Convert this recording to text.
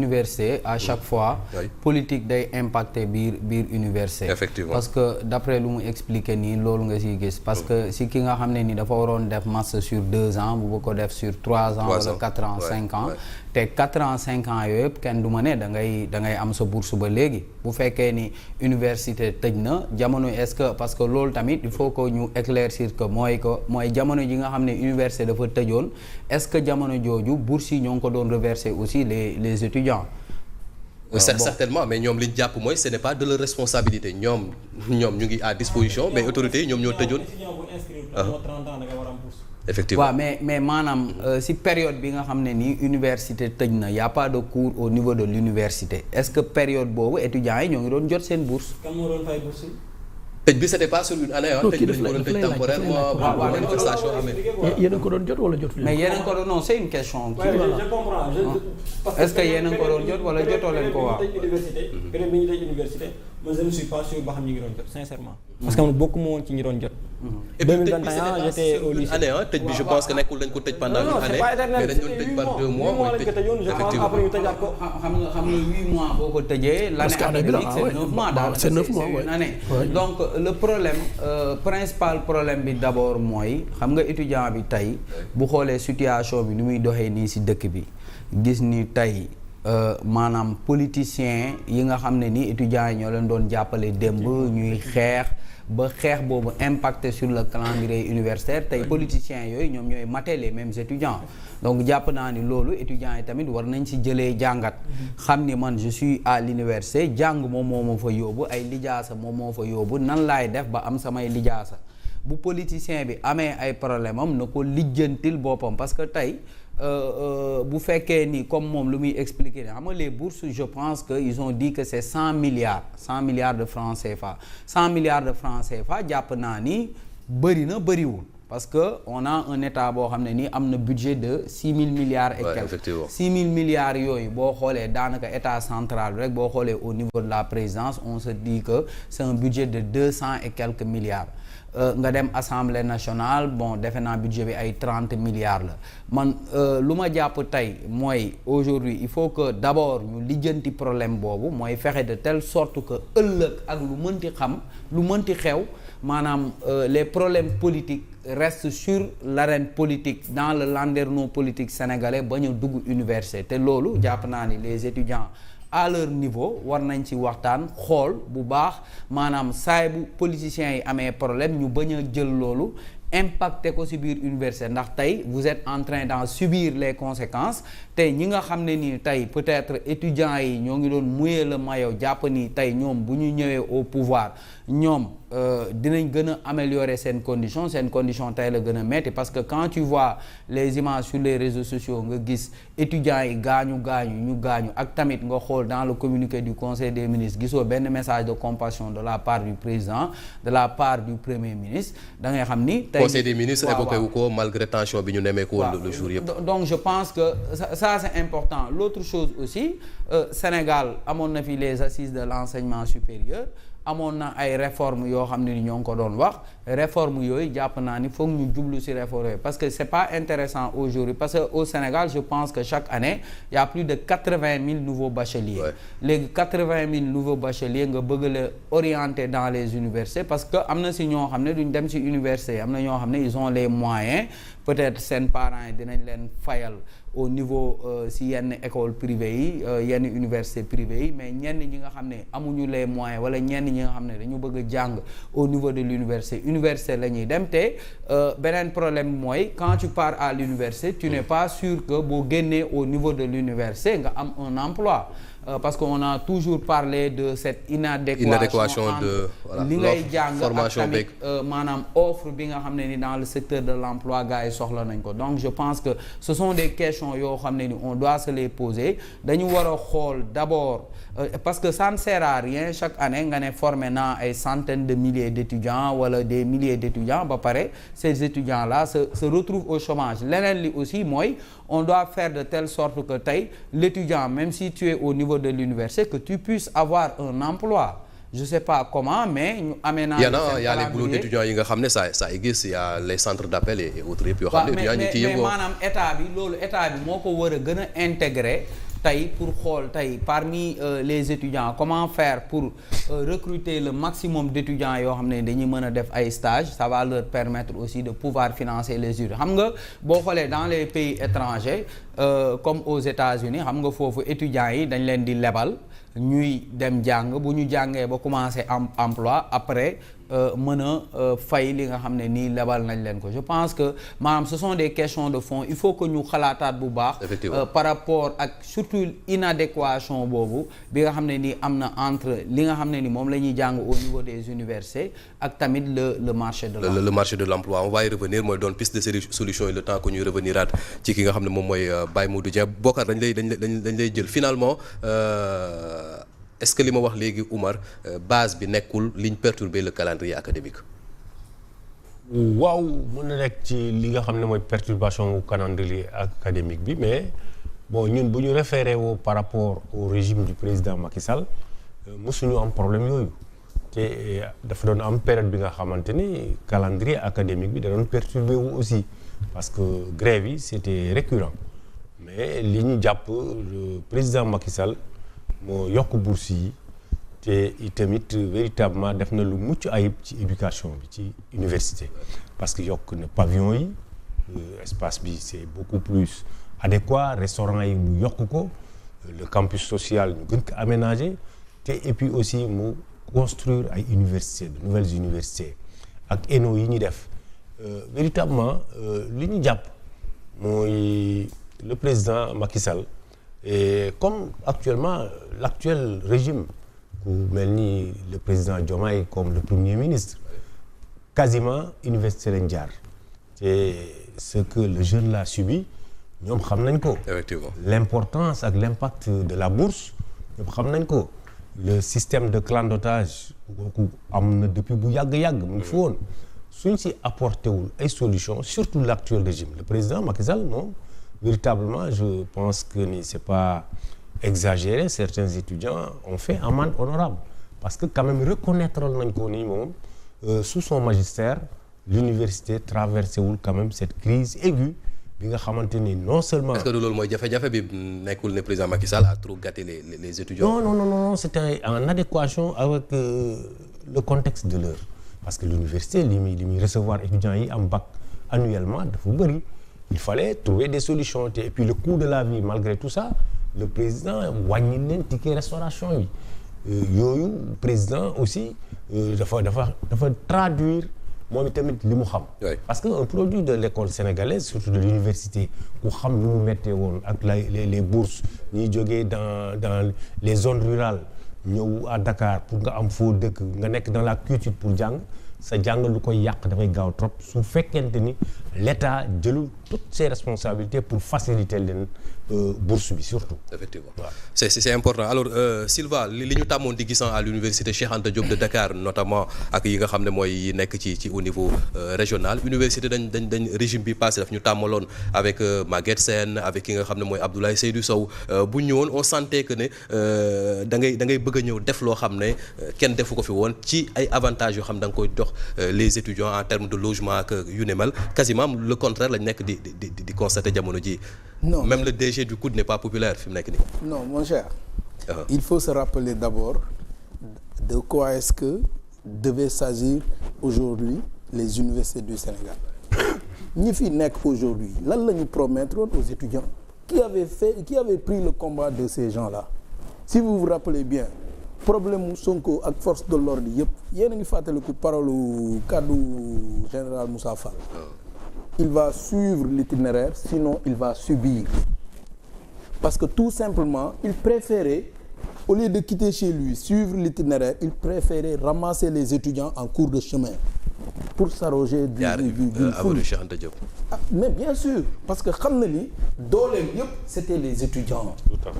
université à chaque fois politique day impacter biir université. Effectivement. Parce que d'après lu mu expliqué nii loolu nga siy gis parce que si ki nga xam ne ni dafa waroon def master sur 2 ans bu ko def sur 3 ans wala 4 ans 5 ans te 4 ans 5 ans yooyu yëpp kenn du ma ne da ngay am sa bourse ba léegi bu fekkee ni université tëj na jamono est-ce que parce que loolu tamit il faut que ñu éclaircir que mooy jamono ji nga xam ne université dafa tëjoon est-ce que jamono jooju bourse yi ñoo ngi ko doon reverser aussi les étudiants. Certainement mais ñoom li ñu jàpp mooy ce n'est pas de leur responsabilité ñoom ñu ngi à disposition mais autorités yi ñoom ñoo tëjoon. Effectivement waaw mais maanaam si période bi nga xam ne nii université tëj na y a pas de cours au niveau de l'université est-ce que période boobu étudiants yi ñoo ngi doon jot seen bourse. kan moo doon fay bourse. tëj bi c'était pas sur une année ah. tëj bi dañu ko doon tëj temporairement waaw manifestation amee. yéen a ko doon jot wala jotul. mais yéen a ko doon non c'est une question. je comprends est-ce que yéen a ko doon jot wala jotoo leen ko waaw. période bi ñu tëj université man je ne suis pas sûr ba xam ñi ngi doon jot sincèrement. parce que man bokkuma woon ci ñi doon jot. et puis 2021 j'étais au lycée. année tëj bi je pense que nekkul dañ ko tëj pendant une année mais dañ doon tëj par 2 mois mooy tëj effectivement après ñu tëjaat ko. xam nga 8 mois boo ko tëjee. parce que année bi la c'est 9 mois daal c'est 9 mois une année. donc le problème principal problème bi d'abord mooy xam nga étudiant bi tey bu xoolee situation bi ni muy doxee nii ci dëkk bi gis ni tey. maanaam politiciens yi nga xam ne ni étudiants yi ñoo leen doon jàppale démb ñuy xeex ba xeex boobu impacté sur le calendrier universitaire tey politiciens yooyu ñoom ñooy mater les mêmes étudiants donc jàpp naa ni loolu étudiants yi tamit war nañ ci jëlee jàngat xam ni man je suis à l'université jàng moom moo ma fa yóbbu ay lijaasa moom moo fa yóbbu nan laay def ba am samay lijaasa bu politicien bi amee ay problème am na ko lijjantil boppam parce que tey bu fekkee ni comme moom lu muy expliquer ne xam nga les bourses je pense que ils ont dit que c'est 100 milliards de francs CFA 100 milliards de francs CFA jàpp naa ni bëri na bëriwul parce que on a un état boo xam ne nii am na budget de 6 000 milliards et quelques 6 000 milliards yooyu boo xoolee daanaka état central rek boo xoolee au niveau de la présidence on se dit que c'est un budget de 200 et quelques milliards nga dem assemblée nationale bon defe naa budget bi ay 30 milliards la man lu ma jàpp tey mooy aujourd'hui il faut que d'abord ñu lijjanti problème boobu mooy fexe de telle sorte que ëllëg ak lu mënti xam lu mënti xew maanaam les problèmes politiques restent sur l'arène politique dans le landerneau politique sénégalais ba ñu dugg université te loolu jàpp naa ni les étudiants à leur niveau war nañ ci waxtaan xool bu baax maanaam saay bu politiciens yi amee problème ñu bañ a jël loolu impacté ko ci biir université ndax tey vous êtes en train d'en subir les conséquences tey ñi nga xam ne nii tey peut-être étudiants yi ñoo ngi doon mouiller le maillot jàpp ni tey ñoom bu ñu ñëwee au pouvoir ñoom dinañ gën a améliorer seen condition tey la gën a metti parce que quand tu vois les images sur les réseaux sociaux nga gis étudiants yi gaañu ak tamit nga xool dans le communiqué du conseil des ministres gisoo benn message de compassion de la part du président de la part du premier ministre da ngay xam ni tey conseil des ministres évoqué wu ko malgré tension bi ñu nemee ko woon le jour yëpp donc je pense que ça c'est important l'autre chose aussi Sénégal amoon na fi les assises de l'enseignement supérieur amoon na ay réformes yoo xam ne ni ñoo ngi ko doon wax réformes yooyu jàpp naa ni foog ñu jublu ci réformes yooyu parce que c'est pas intéressant aujourd'hui parce que au Sénégal je pense que chaque année il y a plus de 80 000 nouveaux bacheliers léegi 80 000 nouveaux bacheliers nga bëgg la orienter dans les universités parce que am na ci ñoo xam ne duñ dem ci université am na ñoo xam ne ils ont les moyens peut-être seen parents yi dinañ leen fayal au niveau si yenn école privée yi yenn université privée yi mais ñenn ñi nga xam ne amuñu les moyens wala ñenn ñi nga xam ne dañu bëgg a jàng au niveau de université la ñuy dem te beneen problème mooy quand tu pars à l'université tu n'es pas sûr que boo génnee au niveau de l'université nga am un emploi parce qu'on a toujours parlé de cette inadéquation de li ngay jàng ak tamit beeg maanaam offre bi nga xam ne ni dans le secteur de l'emploi gars yi soxla nañ ko donc je pense que ce sont des questions yoo xam ne ni on doit se les poser dañu war a xool d'abord parce que ça ne sert à rien chaque année nga ne formé naa ay centaines de milliers d'étudiants wala des milliers d'étudiants ba pare ces étudiants là se retrouvent au chômage leneen li aussi mooy on doit faire de telle sorte que tey l'étudiant même si tu es au niveau de l'université que tu puisses avoir un emploi je sais pas comment mais ñu aménager il y a les boulots d'étudiants yi nga xam ne ça existe il y a les centres d'appel et autres yëpp yoo xam ne étudiants ñi ci yëngu mais maanaam état bi moo ko war a gën a intégrer tey pour xool tey parmi les étudiants comment faire pour recruter le maximum d'étudiants yoo xam ne dañuy mën a def ay stages ça va leur permettre aussi de pouvoir financer les études xam nga boo xoolee dans les pays étrangers comme aux États-Unis xam nga foofu étudiants yi dañ leen di lebal ñuy dem jàng bu ñu jàngee ba commencer am emploi après mën a fay li nga xam ne nii lebal nañ leen ko je pense que maanaam ce sont des questions de fond il faut que ñu xalaataat bu baax par rapport ak surtout inadéquation boobu bi nga xam ne nii am na entre li nga xam ne ni moom la ñuy jàng au niveau des universités ak tamit le marché de l'emploi. Le marché de l'emploi on va y revenir mooy doon piste de solution yi le temps que ñuy reveniraat ci ki nga xam ne moom mooy Baye Modou Dieng Bokar dañ lay jël finalement est-ce que li ma wax léegi Oumar base bi nekkul liñ perturber le calendrier académique. waaw mën na nekk ci li nga xam ne mooy perturbation calendrier académique bi mais bon ñun bu ñu référé woo par rapport au régime du président Macky Sall mosuñu am problème yooyu te dafa doon am période bi nga xamante ni calendrier académique bi da doon perturbé wu aussi parce que grève yi c'était récurrent mais li ñu jàpp le président Macky Sall moo yokk bourse yi te itamit véritablement def na lu mucc ayib ci éducation bi ci université parce que yokk na pavillon yi espace bi c'est beaucoup plus adéquat restaurant yi mu yokk ko le campus social ñu gën ko aménager te et puis aussi mu construire ay universités de nouvelles universités ak ENO yi ñu def véritablement li ñu jàpp mooy le président Macky Sall et comme actuellement l'actuel régime ku mel ni le président Diomaye comme le premier ministre quasiment université lañ jaar te ce que le jeune là subi ñoom xam nañ ko. Effectivement. L'importance ak l'impact de la bourse ñoom xam nañ ko le système de clandotage kooku am na depuis bu yàgg-yàgg mu ngi fi woon suñ si apporté wul ay solutions surtout l'actuel régime le président Macky Sall moom véritablement je pense que ni c'est pas exagéré certains étudiants ont fait amende honorable parce que quand même reconnaître nañ ko ni moom sous son magistère l'université traversé wul quand même cette crise aiguë bi nga xamante ni non seulement. Est-ce que loolu mooy jafe-jafe bi nekkul ne président Macky Sall a trop gâté les étudiants. Non c'était en adéquation avec le contexte de l'heure parce que l'université li muy recevoir étudiants yi am bac annuellement dafa bëri il fallait trouver des solutions et puis le coût de la vie malgré tout ça le président wàññi leen ticket restauration yi yooyu président aussi dafa traduire moom itamit li mu xam. Parce que un produit de l'école sénégalaise surtout de l'université ku xam ni mu méttee woon ak les bourses ñuy jógee dans les zones rurales ñëw à Dakar pour nga am foo dëkk nga nekk dans la quiétude pour jàng sa jàng lu koy yàq dafay gaaw trop su fekkente ni l'État jëlul toutes ses responsabilités pour faciliter leen bourse bi surtout. Effectivement waaw c'est important alors Sylva li ñu tàmmoon di gisant à l'université Cheikh Anta Diop de Dakar notamment ak yi nga xam ne mooy nekk ci au niveau régional université dañ régime bi passé daf ñu tàmmaloon avec Maguette Sène avec ki nga xam ne mooy Abdoulaye Seydou Sow bu ñëwoon on sentait que ne da ngay bëgg a ñëw def loo xam ne kenn defu ko fi woon ci ay avantages yoo xam da nga koy jox les étudiants en termes de logement ak yu ne mel quasiment le contraire lañ nekk di constater jamono ji. Non. Même le DG du COUD n'est pas populaire fi mu nekk nii. Non mon cher. Il faut se rappeler d'abord de quoi est-ce que devaient s'agir aujourd'hui les universités du Sénégal. ñi fi nekk aujourd'hui lan la ñu promettre aux étudiants qui avait pris le combat de ces gens-là si vous vous rappelez bien problème mu Sonko ak force de l'ordre yëpp yéen a ngi fàttaliku parole kaddu général Moussa Fall. Il va suivre l'itinéraire, sinon il va subir. Parce que tout simplement, il préférait, au lieu de quitter chez lui, suivre l'itinéraire, il préférait ramasser les étudiants en cours de chemin pour s'arroger du foule. Mais bien sûr, parce que xam na ni dooleem yëpp c'était les étudiants. Tout à fait.